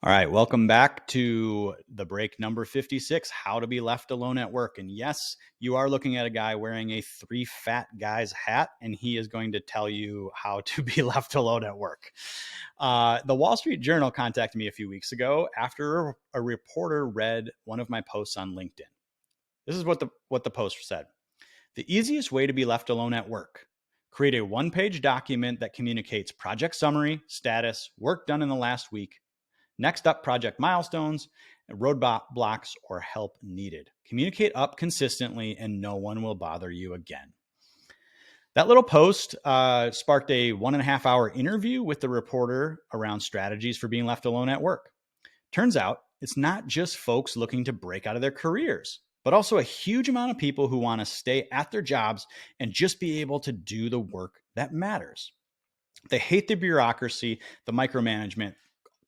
All right, welcome back to the break number 56, how to be left alone at work. And yes, you are looking at a guy wearing a three fat guys hat, and he is going to tell you how to be left alone at work. The Wall Street Journal contacted me a few weeks ago after a reporter read one of my posts on LinkedIn. This is what the post said. The easiest way to be left alone at work. Create a one-page document that communicates project summary, status, work done in the last week. Next up, project milestones, roadblocks, or help needed. Communicate up consistently and no one will bother you again. That little post sparked a 1.5 hour interview with the reporter around strategies for being left alone at work. Turns out it's not just folks looking to break out of their careers, but also a huge amount of people who want to stay at their jobs and just be able to do the work that matters. They hate the bureaucracy, the micromanagement,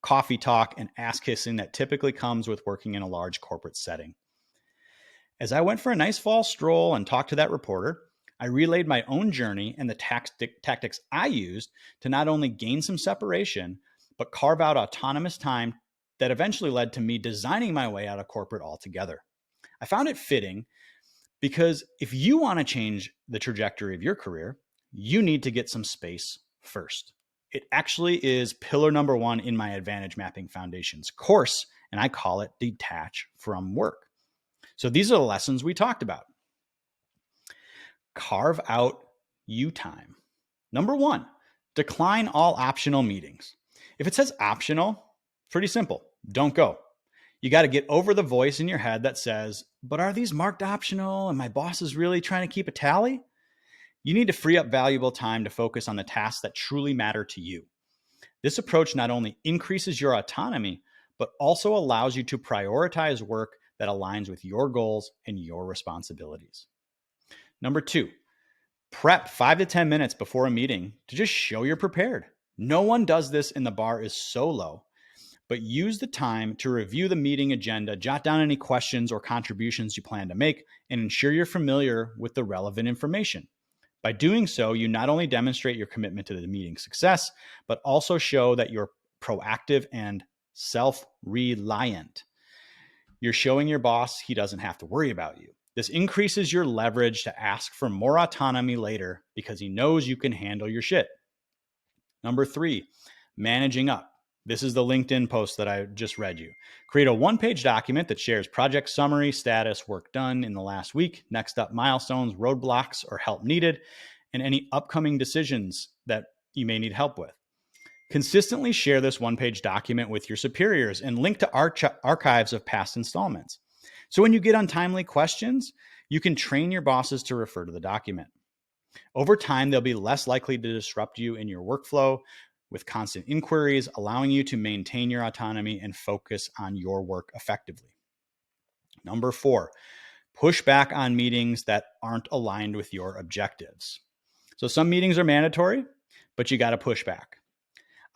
coffee talk, and ass kissing that typically comes with working in a large corporate setting. As I went for a nice fall stroll and talked to that reporter, I relayed my own journey and the tactics I used to not only gain some separation, but carve out autonomous time that eventually led to me designing my way out of corporate altogether. I found it fitting because if you want to change the trajectory of your career, you need to get some space first. It actually is pillar number 1 in my Advantage Mapping Foundations course, and I call it Detach from Work. So these are the lessons we talked about. Carve out you time. Number 1, decline all optional meetings. If it says optional, pretty simple. Don't go. You got to get over the voice in your head that says, but are these marked optional and my boss is really trying to keep a tally? You need to free up valuable time to focus on the tasks that truly matter to you. This approach not only increases your autonomy, but also allows you to prioritize work that aligns with your goals and your responsibilities. Number 2, prep 5 to 10 minutes before a meeting to just show you're prepared. No one does this and the bar is so low, but use the time to review the meeting agenda, jot down any questions or contributions you plan to make, and ensure you're familiar with the relevant information. By doing so, you not only demonstrate your commitment to the meeting's success, but also show that you're proactive and self-reliant. You're showing your boss he doesn't have to worry about you. This increases your leverage to ask for more autonomy later because he knows you can handle your shit. Number 3, managing up. This is the LinkedIn post that I just read you. Create a one-page document that shares project summary, status, work done in the last week, next up milestones, roadblocks, or help needed, and any upcoming decisions that you may need help with. Consistently share this one-page document with your superiors and link to archives of past installments. So when you get untimely questions, you can train your bosses to refer to the document. Over time, they'll be less likely to disrupt you in your workflow with constant inquiries, allowing you to maintain your autonomy and focus on your work effectively. Number 4, push back on meetings that aren't aligned with your objectives. So some meetings are mandatory, but you got to push back.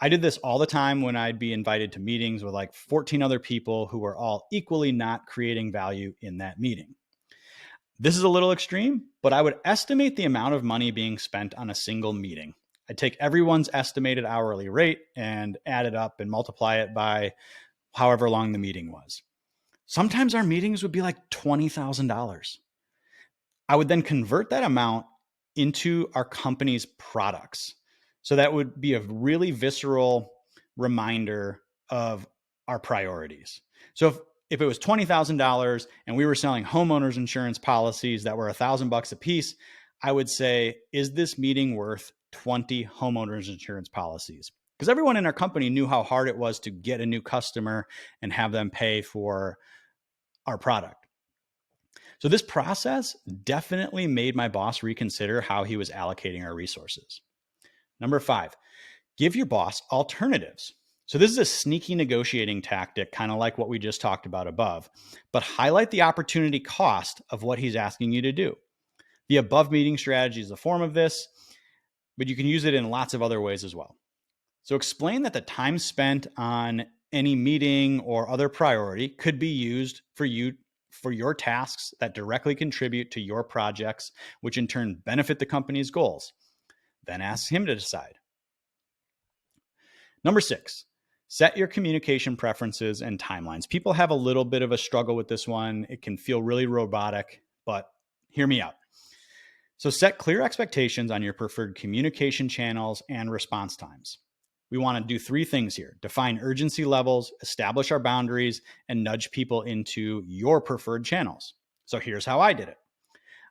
I did this all the time when I'd be invited to meetings with like 14 other people who were all equally not creating value in that meeting. This is a little extreme, but I would estimate the amount of money being spent on a single meeting. I'd take everyone's estimated hourly rate and add it up and multiply it by however long the meeting was. Sometimes our meetings would be like $20,000. I would then convert that amount into our company's products. So that would be a really visceral reminder of our priorities. So if it was $20,000 and we were selling homeowners insurance policies that were $1,000 a piece, I would say, is this meeting worth 20 homeowners insurance policies? Because everyone in our company knew how hard it was to get a new customer and have them pay for our product. So this process definitely made my boss reconsider how he was allocating our resources. Number 5, give your boss alternatives. So this is a sneaky negotiating tactic, kind of like what we just talked about above, but highlight the opportunity cost of what he's asking you to do. The above meeting strategy is a form of this, but you can use it in lots of other ways as well. So explain that the time spent on any meeting or other priority could be used for your tasks that directly contribute to your projects, which in turn benefit the company's goals. Then ask him to decide. Number 6, Set your communication preferences and timelines. People have a little bit of a struggle with this one. It can feel really robotic, but hear me out. So set clear expectations on your preferred communication channels and response times. We want to do 3 things here: define urgency levels, establish our boundaries, and nudge people into your preferred channels. So here's how I did it.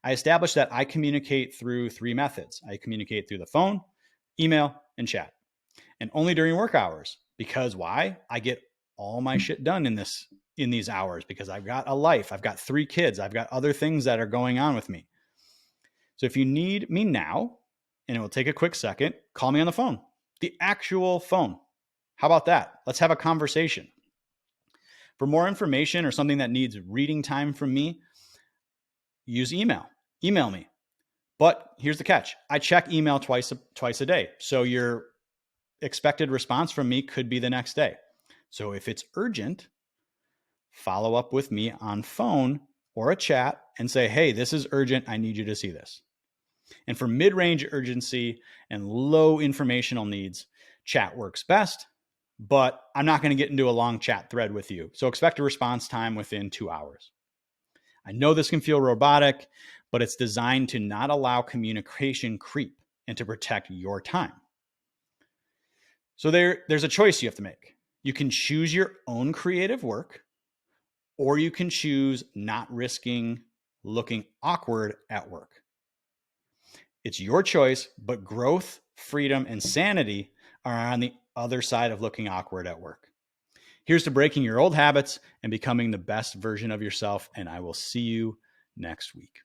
I established that I communicate through 3 methods. I communicate through the phone, email, and chat, and only during work hours. Because why? I get all my shit done in these hours because I've got a life. I've got 3 kids. I've got other things that are going on with me. So if you need me now, and it will take a quick second, call me on the phone, the actual phone. How about that? Let's have a conversation. For more information or something that needs reading time from me, use email. Email me. But here's the catch. I check email twice a day. So your expected response from me could be the next day. So if it's urgent, follow up with me on phone or a chat and say, hey, this is urgent. I need you to see this. And for mid-range urgency and low informational needs, chat works best, but I'm not going to get into a long chat thread with you. So expect a response time within 2 hours. I know this can feel robotic, but it's designed to not allow communication creep and to protect your time. So there's a choice you have to make. You can choose your own creative work, or you can choose not risking looking awkward at work. It's your choice, but growth, freedom, and sanity are on the other side of looking awkward at work. Here's to breaking your old habits and becoming the best version of yourself, and I will see you next week.